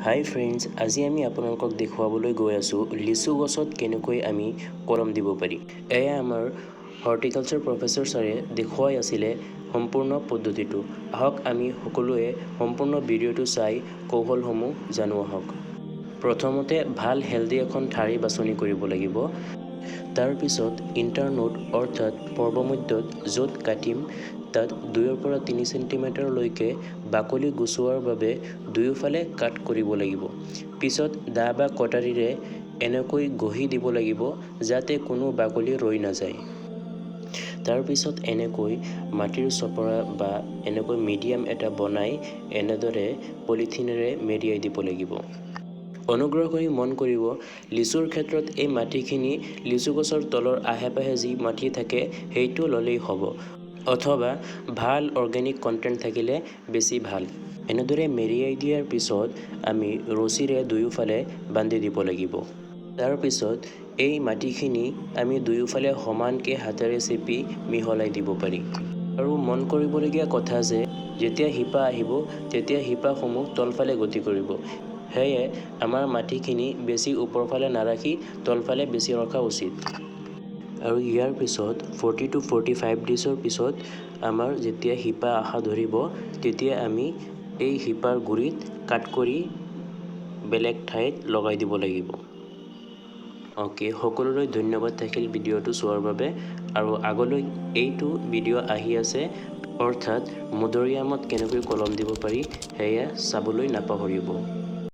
হাই friends, আজি আমি আপোনালোকক দেখুৱাবলৈ গৈ আছোঁ লিচু গছত কেনেকৈ আমি কলম দিব পাৰি। এয়া আমাৰ হৰ্টিকালচাৰ প্ৰফেচৰ ছাৰে দেখুৱাই আছিলে সম্পূৰ্ণ পদ্ধতিটো। আহক আমি সকলোৱে সম্পূৰ্ণ ভিডিঅ'টো চাই কৌশলসমূহ জানো আহক। প্ৰথমতে ভাল হেল্ডি এখন ঠাৰি বাছনি কৰিব লাগিব। তাৰপিছত ইণ্টাৰনোড অৰ্থাৎ পৰ্বমধ্যত য'ত কাটিম তাত 2 পৰা 3 চেণ্টিমিটাৰলৈকে বাকলি গুচোৱাৰ বাবে দুয়োফালে কাট কৰিব লাগিব। পিছত দা বা কটাৰীৰে এনেকৈ ঘঁহি দিব লাগিব যাতে কোনো বাকলি ৰৈ নাযায়। তাৰপিছত এনেকৈ মাটিৰ চপৰা বা এনেকৈ মিডিয়াম এটা বনাই এনেদৰে পলিথিনেৰে মেৰিয়াই দিব লাগিব। অনুগ্ৰহ কৰি মন কৰিব, লিচুৰ ক্ষেত্ৰত এই মাটিখিনি লিচু গছৰ তলৰ আশে পাশে যি মাটি থাকে সেইটো ল'লেই হ'ব, অথবা ভাল অৰ্গেনিক কণ্টেণ্ট থাকিলে বেছি ভাল। এনেদৰে মেৰিয়াই দিয়াৰ পিছত আমি ৰছীৰে দুয়োফালে বান্ধি দিব লাগিব। তাৰপিছত এই মাটিখিনি আমি দুয়োফালে সমানকৈ হাতেৰে চেপি মিহলাই দিব পাৰি। আৰু মন কৰিবলগীয়া কথা যে যেতিয়া শিপা আহিব তেতিয়া শিপাসমূহ তলফালে গতি কৰিব। সেয়ে আমাৰ মাটিখিনি বেছি ওপৰফালে নাৰাখি তলফালে বেছি ৰখা উচিত। আৰু ইয়াৰ পিছত 40 to 45 ডেইজৰ পিছত আমাৰ যেতিয়া শিপা আহা ধৰিব তেতিয়া আমি এই শিপাৰ গুৰিত কাট কৰি বেলেগ ঠাইত লগাই দিব লাগিব। সকলোলৈ ধন্যবাদ থাকিল ভিডিঅ'টো চোৱাৰ বাবে। আৰু আগলৈ এইটো ভিডিঅ' আহি আছে, অৰ্থাৎ মধুৰিআমত কেনেকৈ কলম দিব পাৰি সেয়া চাবলৈ নাপাহৰিব।